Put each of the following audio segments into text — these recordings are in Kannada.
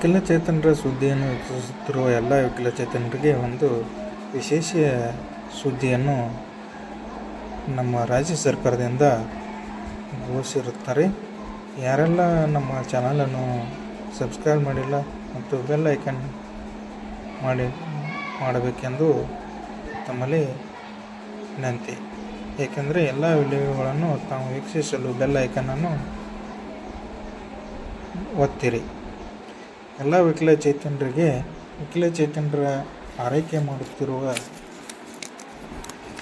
ವಿಕಲಚೇತನರ ಸುದ್ದಿಯನ್ನು ವೀಕ್ಷಿಸುತ್ತಿರುವ ಎಲ್ಲ ವಿಕಲಚೇತನರಿಗೆ ಒಂದು ವಿಶೇಷ ಸುದ್ದಿಯನ್ನು ನಮ್ಮ ರಾಜ್ಯ ಸರ್ಕಾರದಿಂದ ಘೋಷಿಸಿರುತ್ತಾರೆ. ಯಾರೆಲ್ಲ ನಮ್ಮ ಚಾನಲನ್ನು ಸಬ್ಸ್ಕ್ರೈಬ್ ಮಾಡಿಲ್ಲ ಮತ್ತು ಬೆಲ್ ಐಕನ್ ಮಾಡಬೇಕೆಂದು ತಮ್ಮಲ್ಲಿ ವಿನಂತಿ. ಏಕೆಂದರೆ ಎಲ್ಲ ವಿಡಿಯೋಗಳನ್ನು ತಾವು ವೀಕ್ಷಿಸಲು ಬೆಲ್ ಐಕನನ್ನು ಒತ್ತಿರಿ. ಎಲ್ಲ ವಿಕಲಚೇತನರ ಆರೈಕೆ ಮಾಡುತ್ತಿರುವ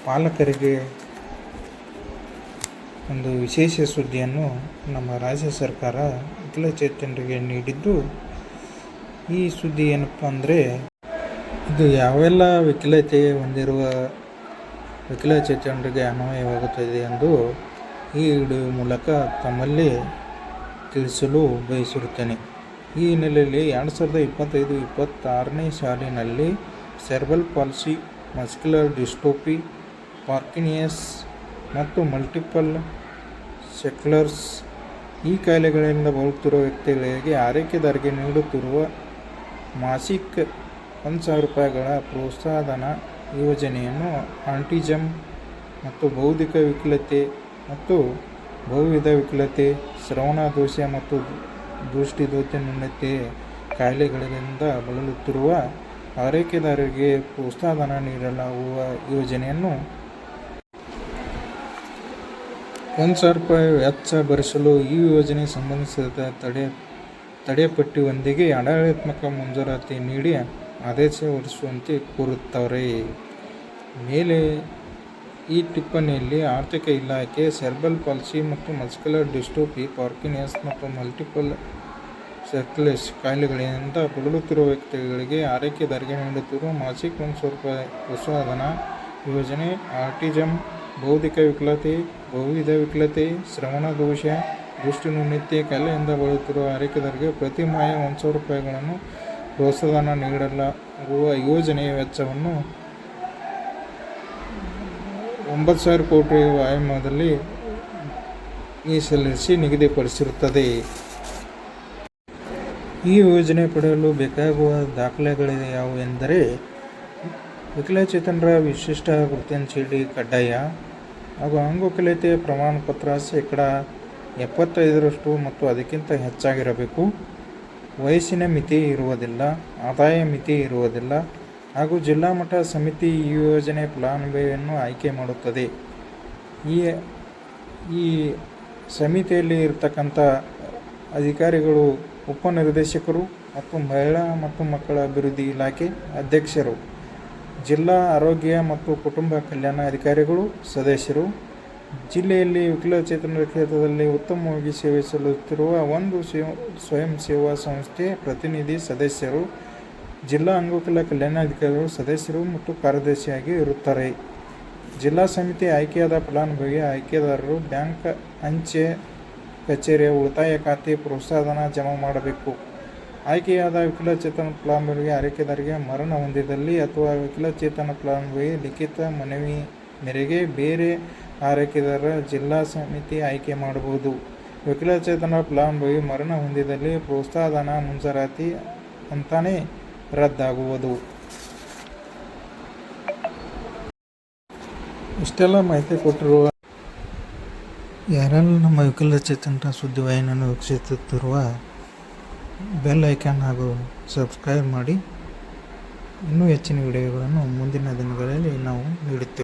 ಪಾಲಕರಿಗೆ ಒಂದು ವಿಶೇಷ ಸುದ್ದಿಯನ್ನು ನಮ್ಮ ರಾಜ್ಯ ಸರ್ಕಾರ ವಿಕಲಚೇತನರಿಗೆ ನೀಡಿದ್ದು, ಈ ಸುದ್ದಿ ಏನಪ್ಪ ಅಂದರೆ, ಇದು ಯಾವೆಲ್ಲ ವಿಕಲತೆ ಹೊಂದಿರುವ ವಿಕಲಚೇತನರಿಗೆ ಅನ್ವಯವಾಗುತ್ತದೆ ಎಂದು ಈ ವಿಡಿಯೋ ಮೂಲಕ ತಮ್ಮಲ್ಲಿ ತಿಳಿಸಲು ಬಯಸಿರುತ್ತೇನೆ. ಈ ಹಿನ್ನೆಲೆಯಲ್ಲಿ 2025-26ನೇ ಸಾಲಿನಲ್ಲಿ cerebral policy, muscular dystrophy, Parkinson's ಮತ್ತು ಮಲ್ಟಿಪಲ್ ಸ್ಕ್ಲೆರೋಸಿಸ್ ಈ ಕಾಯಿಲೆಗಳಿಂದ ಬಳಲುತ್ತಿರುವ ವ್ಯಕ್ತಿಗಳಿಗೆ ಆರೈಕೆದಾರರಿಗೆ ನೀಡುತ್ತಿರುವ ಮಾಸಿಕ ₹1,000ಗಳ ಪ್ರೋತ್ಸಾಹಧನ ಯೋಜನೆಯನ್ನು ಆಟಿಸಮ್ ಮತ್ತು ಬೌದ್ಧಿಕ ವಿಕಲತೆ ಮತ್ತು ಬಹುವಿಧ ವಿಕಲತೆ, ಶ್ರವಣ ದೋಷ ಮತ್ತು ದೃಷ್ಟಿ ನ್ಯೂನತೆ ಕಾಯಿಲೆಗಳಿಂದ ಬಳಲುತ್ತಿರುವ ಆರೈಕೆದಾರರಿಗೆ ಪ್ರೋತ್ಸಾಹಧನ ನೀಡಲಾಗುವ ಯೋಜನೆಯನ್ನು ₹1,000 ವೆಚ್ಚ ಭರಿಸಲು ಈ ಯೋಜನೆ ಸಂಬಂಧಿಸಿದ ತಡೆಪಟ್ಟಿಯೊಂದಿಗೆ ಆಡಳಿತಾತ್ಮಕ ಮಂಜೂರಾತಿ ನೀಡಿ ಆದೇಶ ಹೊರಡಿಸುವಂತೆ ಕೋರುತ್ತಾರೆ. ಮೇಲೆ ಈ ಟಿಪ್ಪಣಿಯಲ್ಲಿ ಆರ್ಥಿಕ ಇಲಾಖೆ ಸೆರೆಬ್ರಲ್ ಪಾಲ್ಸಿ ಮತ್ತು ಮಸ್ಕ್ಯುಲರ್ ಡಿಸ್ಟ್ರೋಫಿ, ಪಾರ್ಕಿನ್ಸನ್ಸ್ ಮತ್ತು ಮಲ್ಟಿಪಲ್ ಸ್ಕ್ಲೆರೋಸಿಸ್ ಕಾಯಿಲೆಗಳಿಂದ ಬಳಲುತ್ತಿರುವ ವ್ಯಕ್ತಿಗಳಿಗೆ ಆರೈಕೆದಾರರಿಗೆ ನೀಡುತ್ತಿರುವ ಮಾಸಿಕ ₹1,000 ಪ್ರೋತ್ಸಾಹಧನ ಯೋಜನೆ ಆಟಿಸಮ್, ಬೌದ್ಧಿಕ ವಿಕಲತೆ, ಬಹುವಿಧ ವಿಕಲತೆ, ಶ್ರವಣ ದೋಷ, ದೃಷ್ಟಿ ನ್ಯೂನತೆ ಕಾಯಿಲೆಯಿಂದ ಬಳಲುತ್ತಿರುವ ಆರೈಕೆದಾರರಿಗೆ ಪ್ರತಿ ಮಾಹ ₹1,000ಗಳನ್ನು ಪ್ರೋತ್ಸಾಹಧನ ನೀಡಲಾಗುವ ಯೋಜನೆಯ ವೆಚ್ಚವನ್ನು ₹9,000 ಕೋಟಿ ಆಯಾಮದಲ್ಲಿ ಮೀಸಲಿರಿಸಿ ನಿಗದಿಪಡಿಸಿರುತ್ತದೆ. ಈ ಯೋಜನೆ ಪಡೆಯಲು ಬೇಕಾಗುವ ದಾಖಲೆಗಳು ಎಂದರೆ, ವಿಕಲಚೇತನರ ವಿಶಿಷ್ಟ ಗುರುತಿನ ಚೀಟಿ ಕಡ್ಡಾಯ ಹಾಗೂ ಅಂಗವಿಕಲತೆಯ ಪ್ರಮಾಣಪತ್ರ %75 ಮತ್ತು ಅದಕ್ಕಿಂತ ಹೆಚ್ಚಾಗಿರಬೇಕು. ವಯಸ್ಸಿನ ಮಿತಿ ಇರುವುದಿಲ್ಲ, ಆದಾಯ ಮಿತಿ ಇರುವುದಿಲ್ಲ ಹಾಗೂ ಜಿಲ್ಲಾ ಮಟ್ಟ ಸಮಿತಿ ಈ ಯೋಜನೆ ಫಲಾನುಭವಿಯನ್ನು ಆಯ್ಕೆ ಮಾಡುತ್ತದೆ. ಈ ಸಮಿತಿಯಲ್ಲಿ ಇರತಕ್ಕಂಥ ಅಧಿಕಾರಿಗಳು ಉಪನಿರ್ದೇಶಕರು ಮತ್ತು ಮಹಿಳಾ ಮತ್ತು ಮಕ್ಕಳ ಅಭಿವೃದ್ಧಿ ಇಲಾಖೆ ಅಧ್ಯಕ್ಷರು, ಜಿಲ್ಲಾ ಆರೋಗ್ಯ ಮತ್ತು ಕುಟುಂಬ ಕಲ್ಯಾಣ ಅಧಿಕಾರಿಗಳು ಸದಸ್ಯರು, ಜಿಲ್ಲೆಯಲ್ಲಿ ವಿಕಲಚೇತನರ ಕ್ಷೇತ್ರದಲ್ಲಿ ಉತ್ತಮವಾಗಿ ಸೇವೆ ಸಲ್ಲಿಸುತ್ತಿರುವ ಒಂದು ಸ್ವಯಂ ಸೇವಾ ಸಂಸ್ಥೆ ಪ್ರತಿನಿಧಿ ಸದಸ್ಯರು, ಜಿಲ್ಲಾ ಅಂಗವಿಕಲ ಕಲ್ಯಾಣಾಧಿಕಾರಿಗಳು ಸದಸ್ಯರು ಮತ್ತು ಕಾರ್ಯದರ್ಶಿಯಾಗಿ ಇರುತ್ತಾರೆ. ಜಿಲ್ಲಾ ಸಮಿತಿ ಆಯ್ಕೆಯಾದ ಫಲಾನುಭವಿ ಆಯ್ಕೆದಾರರು ಬ್ಯಾಂಕ್, ಅಂಚೆ ಕಚೇರಿಯ ಉಳಿತಾಯ ಖಾತೆ ಪ್ರೋತ್ಸಾಹಧನ ಜಮಾ ಮಾಡಬೇಕು. ಆಯ್ಕೆಯಾದ ವಿಕಲಚೇತನ ಫಲಾನುಭವಿಗೆ ಆರೈಕೆದಾರರಿಗೆ ಮರಣ ಹೊಂದಿದಲ್ಲಿ ಅಥವಾ ವಿಕಲಚೇತನ ಫಲಾನುಭವಿ ಲಿಖಿತ ಮನವಿ ಮೇರೆಗೆ ಬೇರೆ ಆರೈಕೆದಾರ ಜಿಲ್ಲಾ ಸಮಿತಿ ಆಯ್ಕೆ ಮಾಡಬಹುದು. ವಿಕಲಚೇತನ ಫಲಾನುಭವಿ ಮರಣ ಹೊಂದಿದಲ್ಲಿ ಪ್ರೋತ್ಸಾಹಧನ ಮಂಜೂರಾತಿ ಹಂತನೇ ರದ್ದಾಗುವುದು. ಇಷ್ಟೆಲ್ಲ ಮಾಹಿತಿ ಕೊಟ್ಟಿರುವ ಯಾರೆಲ್ಲ ನಮ್ಮ ವಿಕಲಚೇತನರ ಸುದ್ದಿವಾಹಿನಿಯನ್ನು ವೀಕ್ಷಿಸುತ್ತಿರುವ ಬೆಲ್ ಐಕಾನ್ ಹಾಗೂ ಸಬ್ಸ್ಕ್ರೈಬ್ ಮಾಡಿ. ಇನ್ನೂ ಹೆಚ್ಚಿನ ವಿಡಿಯೋಗಳನ್ನು ಮುಂದಿನ ದಿನಗಳಲ್ಲಿ ನಾವು ನೀಡುತ್ತೇವೆ.